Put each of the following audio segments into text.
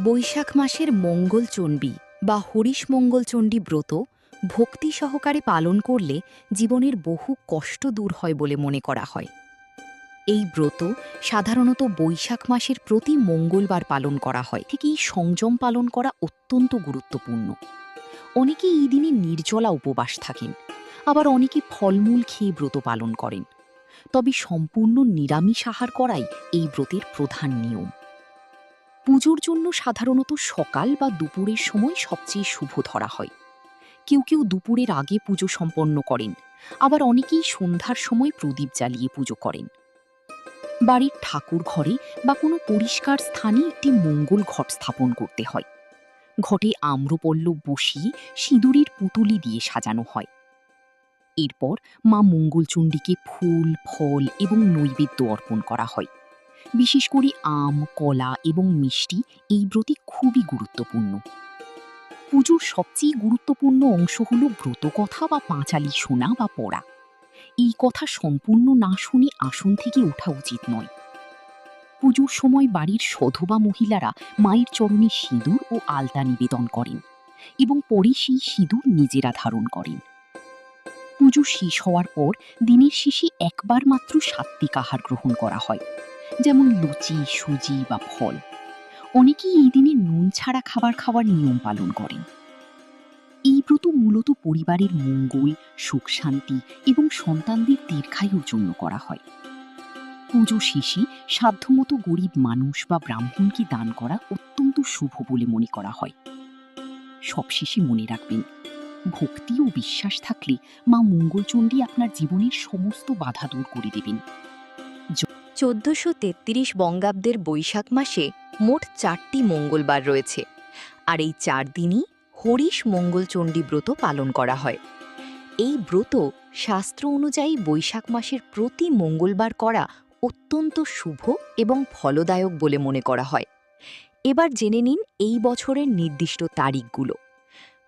বৈশাখ মাসের মঙ্গলচণ্ডী বা হরিশ মঙ্গলচণ্ডী ব্রত ভক্তি সহকারে পালন করলে জীবনের বহু কষ্ট দূর হয় বলে মনে করা হয়। এই ব্রত সাধারণত বৈশাখ মাসের প্রতি মঙ্গলবার পালন করা হয়। ঠিক এই সংযম পালন করা অত্যন্ত গুরুত্বপূর্ণ। অনেকে এই দিনে নির্জলা উপবাস থাকেন, আবার অনেকে ফলমূল খেয়ে ব্রত পালন করেন। তবে সম্পূর্ণ নিরামিষ আহার করাই এই ব্রতের প্রধান নিয়ম। পুজোর জন্য সাধারণত সকাল বা দুপুরের সময় সবচেয়ে শুভ ধরা হয়। কেউ কেউ দুপুরের আগে পুজো সম্পন্ন করেন, আবার অনেকেই সন্ধ্যার সময় প্রদীপ জ্বালিয়ে পুজো করেন। বাড়ির ঠাকুর ঘরে বা কোনো পরিষ্কার স্থানে একটি মঙ্গল ঘট স্থাপন করতে হয়। ঘটে আম্রপল্লব বসিয়ে সিঁদুরের পুতুলি দিয়ে সাজানো হয়। এরপর মা মঙ্গলচণ্ডীকে ফুল, ফল এবং নৈবেদ্য অর্পণ করা হয়। বিশেষ করে আম, কলা এবং মিষ্টি এই ব্রতে খুবই গুরুত্বপূর্ণ। পুজোর সবচেয়ে গুরুত্বপূর্ণ অংশ হল ব্রতকথা বা পাঁচালি শোনা বা পড়া। এই কথা সম্পূর্ণ না শুনে আসন থেকে ওঠা উচিত নয়। পুজোর সময় বাড়ির সধবা মহিলারা মায়ের চরণে সিঁদুর ও আলতা নিবেদন করেন এবং পরে সেই সিঁদুর নিজেরা ধারণ করেন। পুজো শেষ হওয়ার পর দিনের শেষে একবার মাত্র সাত্ত্বিক আহার গ্রহণ করা হয়, যেমন লুচি, সুজি বা ফল। অনেকেই এই দিনে নুন ছাড়া খাবার খাওয়ার নিয়ম পালন করেন। এই ব্রত মূলত পরিবারের মঙ্গল, সুখ শান্তি এবং সন্তানদের দীর্ঘায়ুর জন্য করা হয়। পুজো শেষে সাধ্যমতো গরিব মানুষ বা ব্রাহ্মণকে দান করা অত্যন্ত শুভ বলে মনে করা হয়। সবশেষে মনে রাখবেন, ভক্তি ও বিশ্বাস থাকলে মা মঙ্গলচণ্ডী আপনার জীবনের সমস্ত বাধা দূর করে দেবেন। ১৪৩৩ বঙ্গাব্দের বৈশাখ মাসে মোট ৪টি মঙ্গলবার রয়েছে, আর এই ৪ দিনই হরিশ মঙ্গলচণ্ডী ব্রত পালন করা হয়। এই ব্রত শাস্ত্র অনুযায়ী বৈশাখ মাসের প্রতি মঙ্গলবার করা অত্যন্ত শুভ এবং ফলদায়ক বলে মনে করা হয়। এবার জেনে নিন এই বছরের নির্দিষ্ট তারিখগুলো।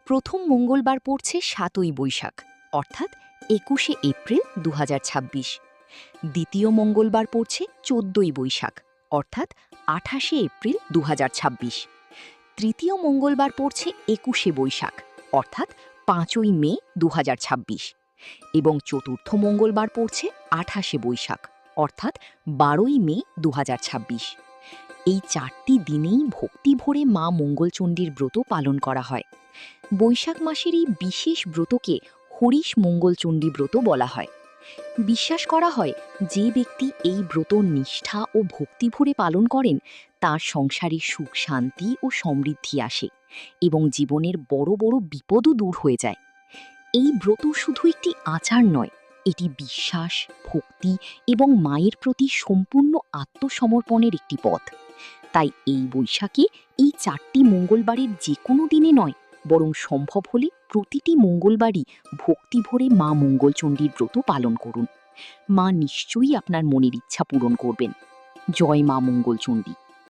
প্রথম মঙ্গলবার পড়ছে ৭ই বৈশাখ, অর্থাৎ ২১শে এপ্রিল ২০২৬। দ্বিতীয় মঙ্গলবার পড়ছে ১৪ই বৈশাখ, অর্থাৎ ২৮শে এপ্রিল ২০২৬। তৃতীয় মঙ্গলবার পড়ছে ২১শে বৈশাখ, অর্থাৎ ৫ই মে ২০২৬। এবং চতুর্থ মঙ্গলবার পড়ছে ২৮শে বৈশাখ, অর্থাৎ ১২ই মে ২০২৬। এই ৪টি দিনেই ভক্তি ভরে মা মঙ্গলচণ্ডীর ব্রত পালন করা হয়। বৈশাখ মাসের এই বিশেষ ব্রতকে হরিশ মঙ্গলচণ্ডী ব্রত বলা হয়। বিশ্বাস করা হয়, যে ব্যক্তি এই ব্রত নিষ্ঠা ও ভক্তি ভরে পালন করেন তার সংসারে সুখ শান্তি ও সমৃদ্ধি আসে এবং জীবনের বড় বড় বিপদও দূর হয়ে যায়। এই ব্রত শুধু একটি আচার নয়, এটি বিশ্বাস, ভক্তি এবং মায়ের প্রতি সম্পূর্ণ আত্মসমর্পণের একটি পথ। তাই এই বৈশাখে এই ৪টি মঙ্গলবারের যে কোনো দিনে নয়, বরং সম্ভব হলে প্রতিটি মঙ্গলবারই ভক্তি ভরে মা মঙ্গলচণ্ডীর ব্রত পালন করুন। মা নিশ্চয়ই আপনার মনের ইচ্ছা পূরণ করবেন। জয় মা মঙ্গলচণ্ডী।